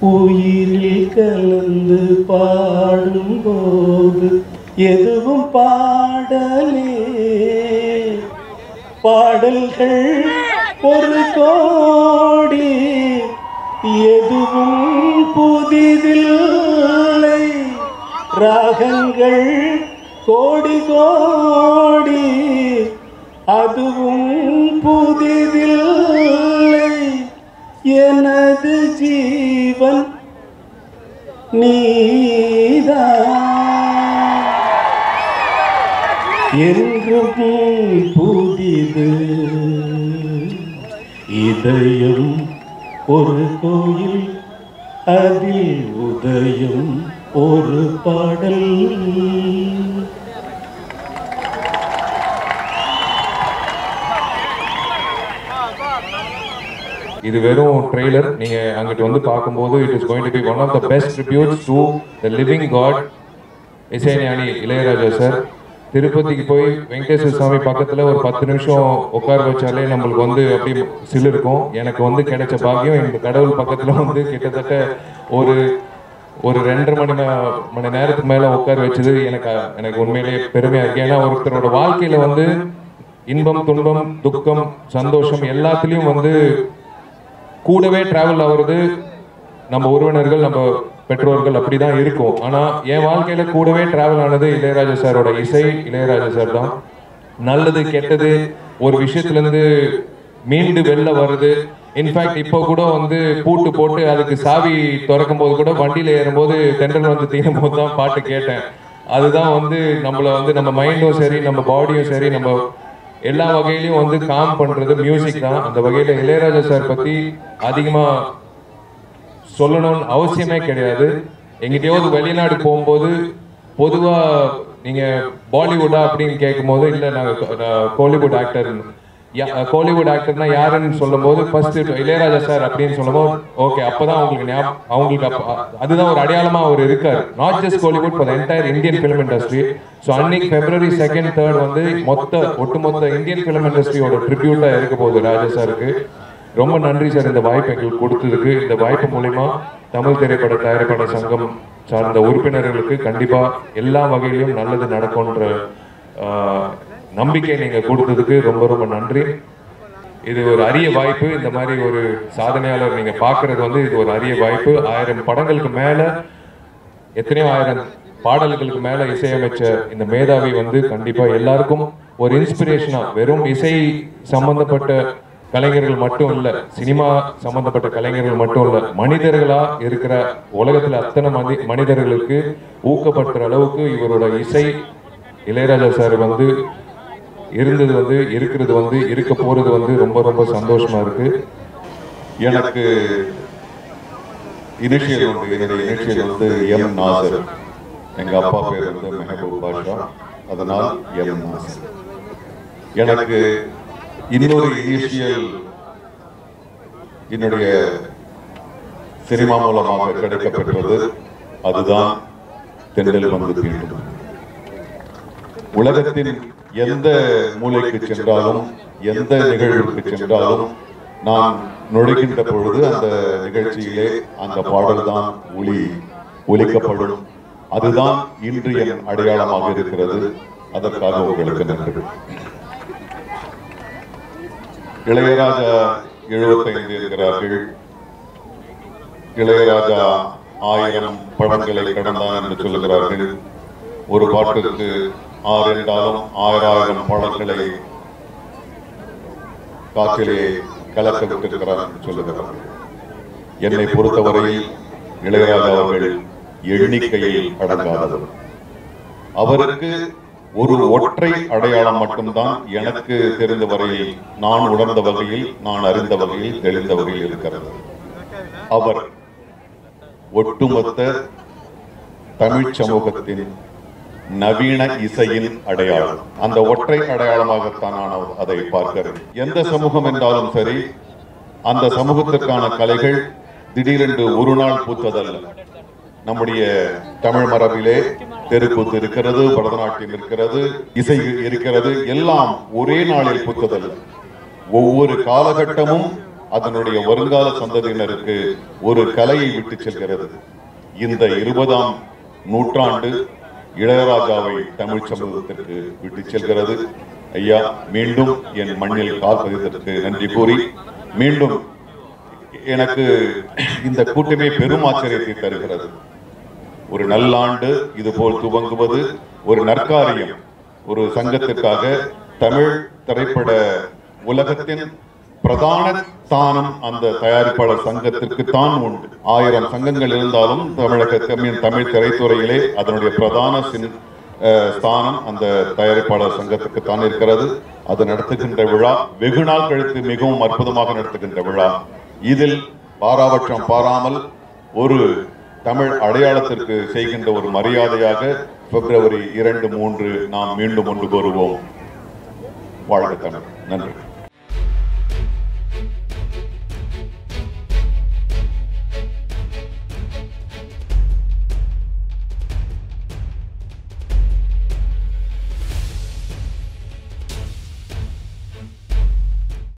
உயிரில் கலந்து பாடும்போது எதுவும் பாடலே, பாடல்கள் ஒரு கோடி, எதுவும் புதிதில்லை. ராகங்கள் கோடி கோடி, அதுவும் புதிதில்லை. எனது ஜீவன் நீதான், என்றும் புதிது. இதயம் ஒரு கோயில், அதில் உதயம் ஒரு பாடல். இது வெறும் ட்ரெய்லர். நீங்க அங்கிட்டு வந்து பார்க்கும்போது it is going to be one of the best tributes to the living god Isaignani Ilaiyaraaja sir. திருப்பதிக்கு போய் வெங்கடேஸ்வர சுவாமி பக்கத்துல ஒரு 10 நிமிஷம் உட்கார வச்சாலே நம்மளுக்கு வந்து அப்படி சில் இருக்கும். எனக்கு வந்து கிடைச்ச பாக்கியம் இந்த கடவுள் பக்கத்துல வந்து கிட்டத்தட்ட ஒரு 2.5 மணி நேரத்துக்கு மேல உட்கார வச்சது எனக்கு உண்மையிலேயே பெருமையா இருக்கு. ஏன்னா ஒருத்தரோட வாழ்க்கையில வந்து இன்பம், துன்பம், துக்கம், சந்தோஷம் எல்லாத்துலயும் வந்து கூடவே டிராவல் ஆகுறது நம்ம உறவினர்கள், நம்ம பெற்றோர்கள், அப்படிதான் இருக்கும். ஆனா என் வாழ்க்கையில கூடவே டிராவல் ஆனது இளையராஜா சாரோட இசை, இளையராஜா சார் தான். நல்லது கெட்டது ஒரு விஷயத்துல இருந்து மீண்டு வெளில வருது. இன்ஃபேக்ட் இப்போ கூட வந்து பூட்டு போட்டு அதுக்கு சாவி திறக்கும் போது கூட வண்டியில ஏறும்போது தென்றல் வந்து தீரும் போது தான் பாட்டு கேட்டேன். அதுதான் வந்து நம்மள வந்து நம்ம மைண்டும் சரி, நம்ம பாடியும் சரி, நம்ம எல்லா வகையிலையும் வந்து காம் பண்றது மியூசிக் தான். அந்த வகையில இளையராஜா சார் பத்தி அதிகமா சொல்லணும்னு அவசியமே கிடையாது. எங்கிட்டயாவது வெளிநாடு போகும்போது பொதுவா நீங்க பாலிவுட்டா அப்படின்னு கேட்கும் போது இல்ல நாங்க கோலிவுட் ஆக்டர், கோலிவுட் ஆக்டர்னா யாருன்னு சொல்லும் போது ஃபர்ஸ்ட் இளையராஜா சார் அப்படின்னு சொல்லும்போது ஓகே, அப்பதான் அவங்களுக்கு அதுதான் ஒரு அடையாளமா அவர் இருக்காரு. Not just Kollywood, for the entire Indian film industry. So அன்னைக்கு February 2nd 3rd வந்து ஒட்டுமொத்த இந்தியன் ஃபிலிம் இண்டஸ்ட்ரியோட ட்ரிபியூட்டா இருக்க போகுது ராஜா சாருக்கு. ரொம்ப நன்றி சார் இந்த வாய்ப்பு எங்களுக்கு கொடுத்ததுக்கு. இந்த வாய்ப்பு மூலிமா தமிழ் திரைப்பட தயாரிப்பாளர் சங்கம் சார்ந்த உறுப்பினர்களுக்கு கண்டிப்பா எல்லா வகையிலும் நல்லது நடக்கும்ன்ற நம்பிக்கை நீங்க கொடுத்ததுக்கு ரொம்ப ரொம்ப நன்றி. இது ஒரு அரிய வாய்ப்பு. இந்த மாதிரி ஒரு சாதனையாளர் நீங்க பாக்குறது வந்து இது ஒரு அரிய வாய்ப்பு. 1000 படங்களுக்கு மேல, எத்தனையோ 1000 பாடல்களுக்கு மேல இசையமைச்ச இந்த மேதாவி வந்து கண்டிப்பா எல்லாருக்கும் ஒரு இன்ஸ்பிரேஷனா, வெறும் இசை சம்பந்தப்பட்ட கலைஞர்கள் மட்டும் இல்ல, சினிமா சம்பந்தப்பட்ட கலைஞர்கள் மட்டும் இல்ல, மனிதர்களா இருக்கிற உலகத்துல அத்தனை மனிதர்களுக்கு ஊக்கப்படுத்துற அளவுக்கு இவரோட இசை, இளையராஜா சார் வந்து இருந்தது வந்து இருக்கிறது வந்து இருக்க போறது வந்து ரொம்ப ரொம்ப சந்தோஷமா இருக்கு. எனக்கு இனிஷியல் வந்து எம் நாசர். எங்க அப்பா பேர் வந்து மெஹபூப் பாஷா, அதனால் எம் நாசர். எனக்கு இன்னொரு இனிஷியல் என்னுடைய சினிமா மூலமாக கிடைக்கப்பெற்றது. அதுதான் தென்றல் வந்து தீண்டும். உலகத்தின் எந்த மூலைக்கு சென்றாலும், எந்த நிகழ்வுக்கு சென்றாலும் நான் நுழைகின்ற பொழுது அந்த நிகழ்ச்சியிலே அந்த பாடல் தான் ஒலிக்கப்படும். அதுதான் இன்று என் அடையாளமாக இருக்கிறது. அதற்காக உங்களுக்கு நன்றி. இளையராஜா 75 இருக்கிறார்கள். இளையராஜா 1000 படங்களை கடந்தான் என்று சொல்லுகிறார்கள். ஒரு பாட்டுக்கு 6 என்றாலும் 1000 படங்களை காற்றிலே கலக்க விட்டிருக்கிறார் என்று சொல்லுகிறார்கள். என்னை பொறுத்தவரையில் இளையராஜா அவர்கள் எண்ணிக்கையில் அடங்காதவர். அவருக்கு ஒரு ஒற்றை அடையாளம் மட்டும்தான் எனக்கு தெரிந்த வகையில், நான் உணர்ந்த வகையில், நான் அறிந்த வகையில், தெரிந்த வகையில் இருக்கிறது. அவர் ஒட்டுமொத்த தமிழ் சமூகத்தின் நவீன இசையின் அடையாளம். அந்த ஒற்றை அடையாளமாகத்தான் நான் அதை பார்க்கிறேன். எந்த சமூகம் என்றாலும் சரி, அந்த சமூகத்திற்கான கலைகள் திடீரென்று ஒரு நாள் பூத்ததல்ல. நம்முடைய தமிழ் மரபிலே தெருக்கூத்து இருக்கிறது, பரதநாட்டியம் இருக்கிறது, இசை இருக்கிறது. எல்லாம் ஒரே நாளில் பூத்ததல்ல. ஒவ்வொரு காலகட்டமும் அதனுடைய வருங்கால சந்ததியினருக்கு ஒரு கலையை விட்டு செல்கிறது. இந்த 20ஆம் நூற்றாண்டு இளையராஜாவை தமிழ் சமூகத்திற்கு விட்டு செல்கிறது. ஐயா, மீண்டும் என் மண்ணில் கால் பதித்ததற்கு நன்றி கூறி, மீண்டும் எனக்கு இந்த கூட்டமே பெரும் ஆச்சரியத்தை தருகிறது. ஒரு நல்லாண்டு இதுபோல் துவங்குவது ஒரு நற்காரியம். ஒரு சங்கத்திற்காக தமிழ் திரைப்பட உலகத்தின் பிரதான ஸ்தானம் அந்த தயாரிப்பாளர் சங்கத்திற்கு தான் உண்டு. 1000 சங்கங்கள் இருந்தாலும் தமிழ் திரைத்துறையிலே அதனுடைய பிரதான ஸ்தானம் அந்த தயாரிப்பாளர் சங்கத்துக்கு தான் இருக்கிறது. அது நடத்துகின்ற விழா வெகு நாள் கழித்து மிகவும் அற்புதமாக நடத்துகின்ற விழா. இதில் பாராபட்சம் பாராமல் ஒரு தமிழ் அடையாளத்திற்கு செய்கின்ற ஒரு மரியாதையாக பிப்ரவரி 2, 3 நாம் மீண்டும் ஒன்று கூறுவோம். வாழ்க தமிழ். நன்றி.